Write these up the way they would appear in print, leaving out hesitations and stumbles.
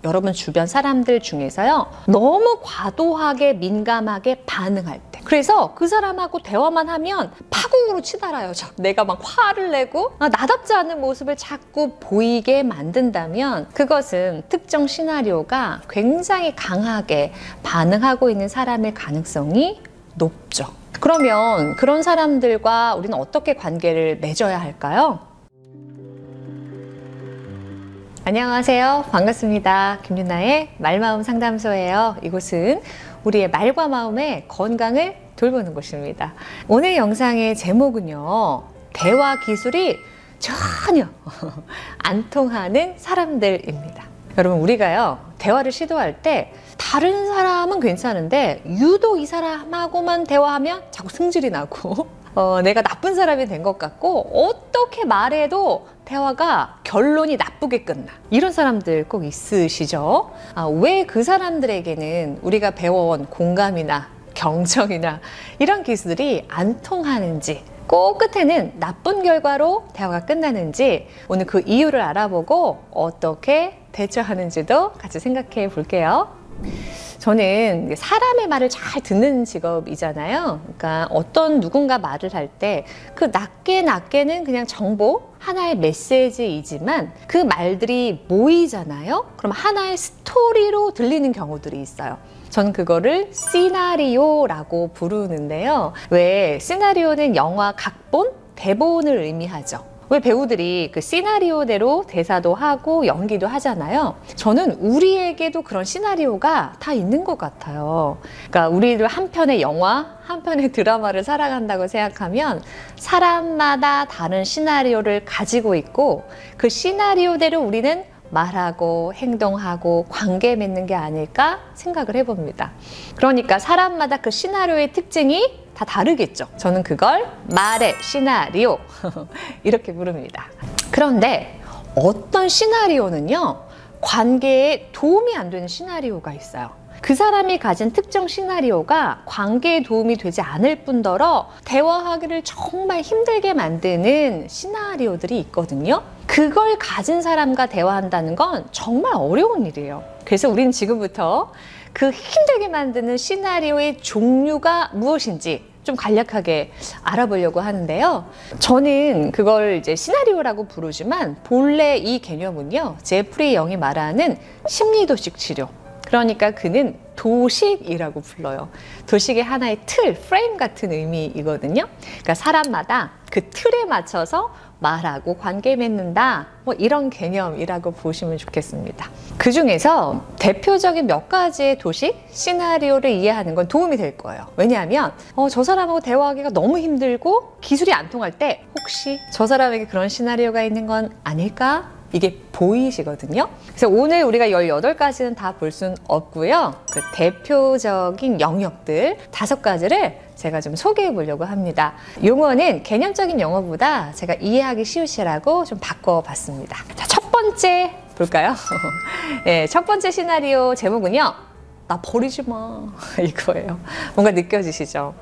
여러분 주변 사람들 중에서요, 너무 과도하게 민감하게 반응할 때, 그래서 그 사람하고 대화만 하면 파국으로 치달아요. 내가 막 화를 내고 나답지 않은 모습을 자꾸 보이게 만든다면 그것은 특정 시나리오가 굉장히 강하게 반응하고 있는 사람일 가능성이 높죠. 그러면 그런 사람들과 우리는 어떻게 관계를 맺어야 할까요? 안녕하세요. 반갑습니다. 김유나의 말마음 상담소예요. 이곳은 우리의 말과 마음의 건강을 돌보는 곳입니다. 오늘 영상의 제목은요, 대화 기술이 전혀 안 통하는 사람들입니다. 여러분, 우리가요, 대화를 시도할 때 다른 사람은 괜찮은데 유독 이 사람하고만 대화하면 자꾸 승질이 나고 내가 나쁜 사람이 된 것 같고 어떻게 말해도 대화가 결론이 나쁘게 끝나. 이런 사람들 꼭 있으시죠? 왜 그 사람들에게는 우리가 배워온 공감이나 경청이나 이런 기술이 안 통하는지, 꼭 끝에는 나쁜 결과로 대화가 끝나는지, 오늘 그 이유를 알아보고 어떻게 대처하는지도 같이 생각해 볼게요. 저는 사람의 말을 잘 듣는 직업이잖아요. 그러니까 어떤 누군가 말을 할 때 그 낮게는 그냥 정보, 하나의 메시지이지만 그 말들이 모이잖아요. 그럼 하나의 스토리로 들리는 경우들이 있어요. 전 그거를 시나리오라고 부르는데요. 왜 시나리오는 영화 각본, 대본을 의미하죠. 왜 배우들이 그 시나리오대로 대사도 하고 연기도 하잖아요. 저는 우리에게도 그런 시나리오가 다 있는 것 같아요. 그러니까 우리들 한 편의 영화, 한 편의 드라마를 살아간다고 생각하면 사람마다 다른 시나리오를 가지고 있고, 그 시나리오대로 우리는 말하고 행동하고 관계 맺는 게 아닐까 생각을 해봅니다. 그러니까 사람마다 그 시나리오의 특징이 다 다르겠죠. 저는 그걸 말의 시나리오 이렇게 부릅니다. 그런데 어떤 시나리오는요, 관계에 도움이 안 되는 시나리오가 있어요. 그 사람이 가진 특정 시나리오가 관계에 도움이 되지 않을 뿐더러 대화하기를 정말 힘들게 만드는 시나리오들이 있거든요. 그걸 가진 사람과 대화한다는 건 정말 어려운 일이에요. 그래서 우리는 지금부터 그 힘들게 만드는 시나리오의 종류가 무엇인지 좀 간략하게 알아보려고 하는데요. 저는 그걸 이제 시나리오라고 부르지만 본래 이 개념은요, 제프리 영이 말하는 심리도식 치료. 그러니까 그는 도식이라고 불러요. 도식의 하나의 틀, 프레임 같은 의미이거든요. 그러니까 사람마다 그 틀에 맞춰서 말하고 관계 맺는다, 뭐 이런 개념이라고 보시면 좋겠습니다. 그 중에서 대표적인 몇 가지의 도식, 시나리오를 이해하는 건 도움이 될 거예요. 왜냐하면 저 사람하고 대화하기가 너무 힘들고 기술이 안 통할 때 혹시 저 사람에게 그런 시나리오가 있는 건 아닐까? 이게 보이시거든요. 그래서 오늘 우리가 18가지는 다 볼 수는 없고요. 그 대표적인 영역들 5가지를 제가 좀 소개해 보려고 합니다. 용어는 개념적인 용어보다 제가 이해하기 쉬우시라고 좀 바꿔봤습니다. 자, 첫 번째 볼까요? 네, 첫 번째 시나리오 제목은요, 나 버리지 마 이거예요. 뭔가 느껴지시죠?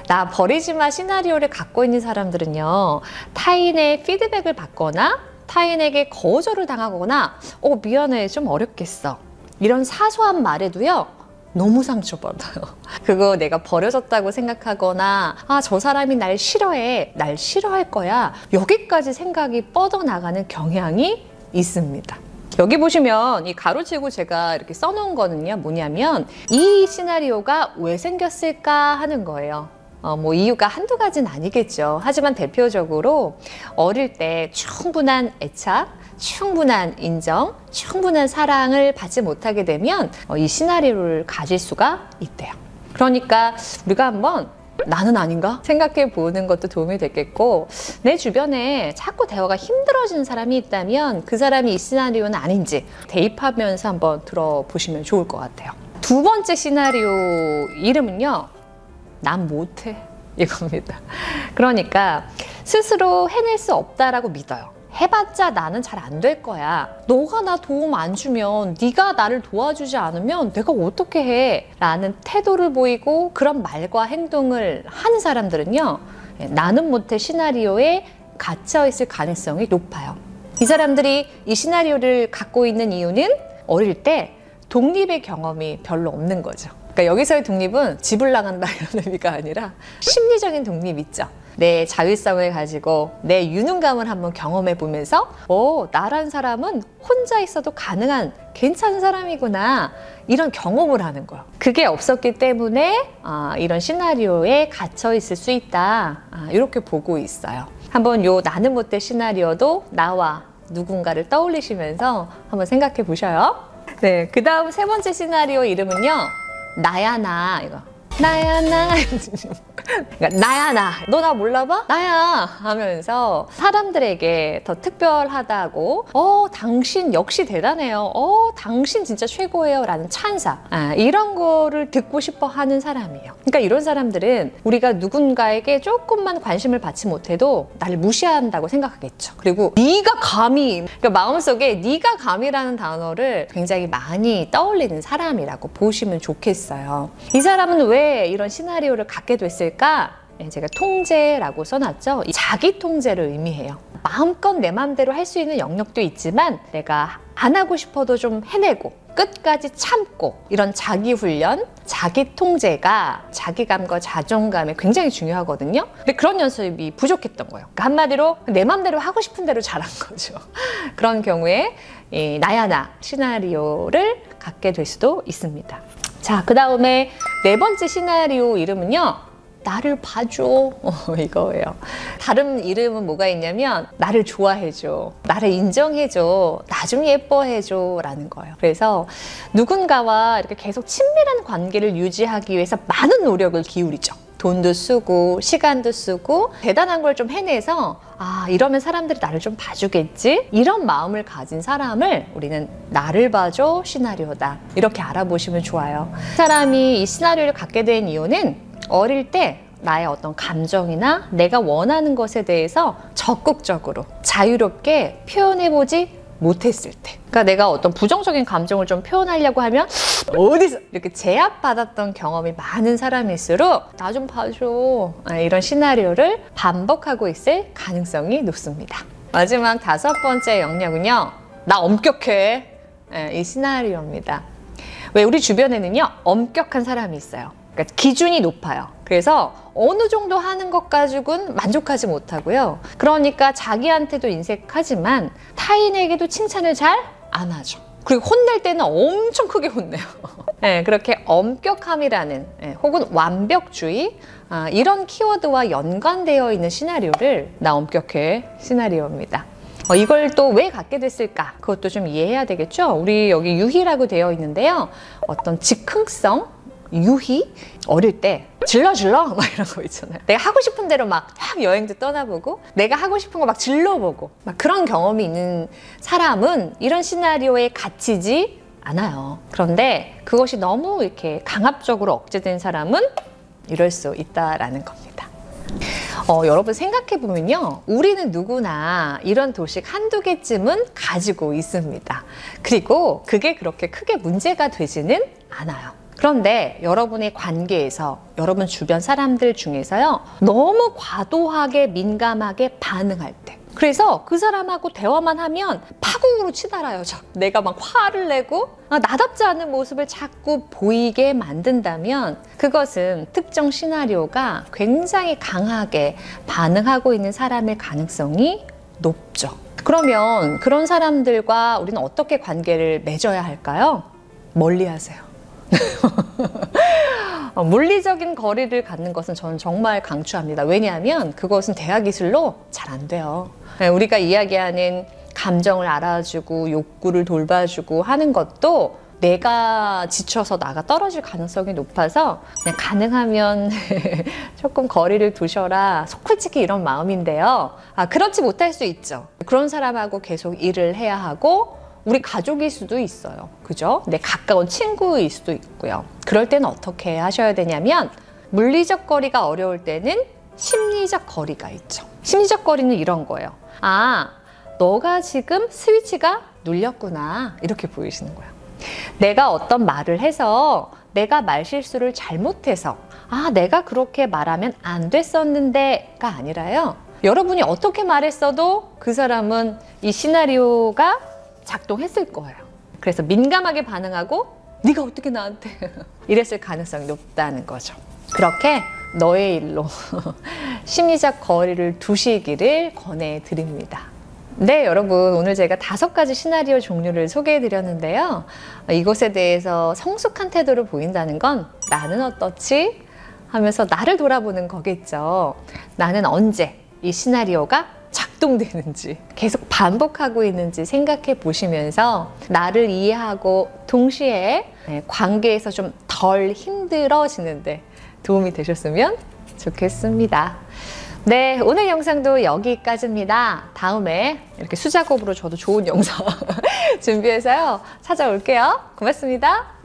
나 버리지 마 시나리오를 갖고 있는 사람들은요, 타인의 피드백을 받거나 타인에게 거절을 당하거나 미안해, 좀 어렵겠어, 이런 사소한 말에도요 너무 상처받아요. 그거 내가 버려졌다고 생각하거나 저 사람이 날 싫어해, 날 싫어할 거야, 여기까지 생각이 뻗어나가는 경향이 있습니다. 여기 보시면 이 가로치고 제가 이렇게 써놓은 거는요, 뭐냐면 이 시나리오가 왜 생겼을까 하는 거예요. 뭐 이유가 한두 가지는 아니겠죠. 하지만 대표적으로 어릴 때 충분한 애착, 충분한 인정, 충분한 사랑을 받지 못하게 되면 이 시나리오를 가질 수가 있대요. 그러니까 우리가 한번 나는 아닌가 생각해 보는 것도 도움이 되겠고, 내 주변에 자꾸 대화가 힘들어지는 사람이 있다면 그 사람이 이 시나리오는 아닌지 대입하면서 한번 들어보시면 좋을 것 같아요. 두 번째 시나리오 이름은요, 난 못해, 이겁니다. 그러니까 스스로 해낼 수 없다라고 믿어요. 해봤자 나는 잘 안 될 거야. 너가 나 도움 안 주면, 네가 나를 도와주지 않으면 내가 어떻게 해? 라는 태도를 보이고 그런 말과 행동을 하는 사람들은요, 나는 못해 시나리오에 갇혀 있을 가능성이 높아요. 이 사람들이 이 시나리오를 갖고 있는 이유는 어릴 때 독립의 경험이 별로 없는 거죠. 그러니까 여기서의 독립은 집을 나간다 이런 의미가 아니라 심리적인 독립 있죠. 내 자율성을 가지고 내 유능감을 한번 경험해 보면서 나란 사람은 혼자 있어도 가능한 괜찮은 사람이구나 이런 경험을 하는 거예요. 그게 없었기 때문에 이런 시나리오에 갇혀 있을 수 있다 이렇게 보고 있어요. 한번 요 나는 못돼 시나리오도 나와 누군가를 떠올리시면서 한번 생각해 보셔요. 네, 그 다음 세 번째 시나리오 이름은요, 나야 나. 이거 나야 나. 그러니까 나야 나. 너 나 몰라봐? 나야 하면서 사람들에게 더 특별하다고 당신 역시 대단해요. 당신 진짜 최고예요 라는 찬사, 이런 거를 듣고 싶어 하는 사람이에요. 그러니까 이런 사람들은 우리가 누군가에게 조금만 관심을 받지 못해도 나를 무시한다고 생각하겠죠. 그리고 네가 감히, 그러니까 마음속에 네가 감히라는 단어를 굉장히 많이 떠올리는 사람이라고 보시면 좋겠어요. 이 사람은 왜 이런 시나리오를 갖게 됐을까? 제가 통제라고 써놨죠. 자기 통제를 의미해요. 마음껏 내 마음대로 할 수 있는 영역도 있지만 내가 안 하고 싶어도 좀 해내고 끝까지 참고, 이런 자기 훈련, 자기 통제가 자기감과 자존감에 굉장히 중요하거든요. 근데 그런 연습이 부족했던 거예요. 그러니까 한마디로 내 마음대로 하고 싶은 대로 잘한 거죠. 그런 경우에 이 나야 나 시나리오를 갖게 될 수도 있습니다. 자, 그 다음에 네 번째 시나리오 이름은요, 나를 봐줘, 이거예요. 다른 이름은 뭐가 있냐면 나를 좋아해줘, 나를 인정해줘, 나 좀 예뻐해줘 라는 거예요. 그래서 누군가와 이렇게 계속 친밀한 관계를 유지하기 위해서 많은 노력을 기울이죠. 돈도 쓰고 시간도 쓰고 대단한 걸 좀 해내서 이러면 사람들이 나를 좀 봐주겠지, 이런 마음을 가진 사람을 우리는 나를 봐줘 시나리오다 이렇게 알아보시면 좋아요. 사람이 이 시나리오를 갖게 된 이유는 어릴 때 나의 어떤 감정이나 내가 원하는 것에 대해서 적극적으로 자유롭게 표현해보지 못했을 때, 그러니까 내가 어떤 부정적인 감정을 좀 표현하려고 하면 어디서 이렇게 제압받았던 경험이 많은 사람일수록 나 좀 봐줘 이런 시나리오를 반복하고 있을 가능성이 높습니다. 마지막 다섯 번째 영역은요, 나 엄격해, 이 시나리오입니다. 왜 우리 주변에는요 엄격한 사람이 있어요. 그러니까 기준이 높아요. 그래서 어느 정도 하는 것 가지고는 만족하지 못하고요. 그러니까 자기한테도 인색하지만 타인에게도 칭찬을 잘 안 하죠. 그리고 혼낼 때는 엄청 크게 혼내요. 네, 그렇게 엄격함이라는 혹은 완벽주의, 이런 키워드와 연관되어 있는 시나리오를 나 엄격해 시나리오입니다. 이걸 또 왜 갖게 됐을까? 그것도 좀 이해해야 되겠죠? 우리 여기 유희라고 되어 있는데요. 어떤 즉흥성, 유희? 어릴 때 질러 막 이런 거 있잖아요. 내가 하고 싶은 대로 막 여행도 떠나보고 내가 하고 싶은 거 막 질러보고 막 그런 경험이 있는 사람은 이런 시나리오에 갇히지 않아요. 그런데 그것이 너무 이렇게 강압적으로 억제된 사람은 이럴 수 있다라는 겁니다. 여러분 생각해보면요, 우리는 누구나 이런 도식 한두 개쯤은 가지고 있습니다. 그리고 그게 그렇게 크게 문제가 되지는 않아요. 그런데 여러분의 관계에서, 여러분 주변 사람들 중에서요, 너무 과도하게 민감하게 반응할 때, 그래서 그 사람하고 대화만 하면 파국으로 치달아요. 내가 막 화를 내고 나답지 않은 모습을 자꾸 보이게 만든다면 그것은 특정 시나리오가 굉장히 강하게 반응하고 있는 사람의 가능성이 높죠. 그러면 그런 사람들과 우리는 어떻게 관계를 맺어야 할까요? 멀리 하세요. 물리적인 거리를 갖는 것은 저는 정말 강추합니다. 왜냐하면 그것은 대화 기술로 잘 안 돼요. 우리가 이야기하는 감정을 알아주고 욕구를 돌봐주고 하는 것도 내가 지쳐서 나가 떨어질 가능성이 높아서 그냥 가능하면 조금 거리를 두셔라, 솔직히 이런 마음인데요. 그렇지 못할 수 있죠. 그런 사람하고 계속 일을 해야 하고 우리 가족일 수도 있어요. 그죠? 내 가까운 친구일 수도 있고요. 그럴 때는 어떻게 하셔야 되냐면, 물리적 거리가 어려울 때는 심리적 거리가 있죠. 심리적 거리는 이런 거예요. 너가 지금 스위치가 눌렸구나, 이렇게 보이시는 거예요. 내가 어떤 말을 해서 내가 말 실수를 잘못해서 내가 그렇게 말하면 안 됐었는데가 아니라요, 여러분이 어떻게 말했어도 그 사람은 이 시나리오가 작동했을 거예요. 그래서 민감하게 반응하고 네가 어떻게 나한테 이랬을 가능성이 높다는 거죠. 그렇게 너의 일로 심리적 거리를 두시기를 권해드립니다. 네, 여러분, 오늘 제가 5가지 시나리오 종류를 소개해 드렸는데요. 이것에 대해서 성숙한 태도를 보인다는 건 나는 어떻지? 하면서 나를 돌아보는 거겠죠. 나는 언제 이 시나리오가 작동되는지, 계속 반복하고 있는지 생각해 보시면서 나를 이해하고 동시에 관계에서 좀 덜 힘들어지는데 도움이 되셨으면 좋겠습니다. 네, 오늘 영상도 여기까지입니다. 다음에 이렇게 수작업으로 저도 좋은 영상 준비해서요. 찾아올게요. 고맙습니다.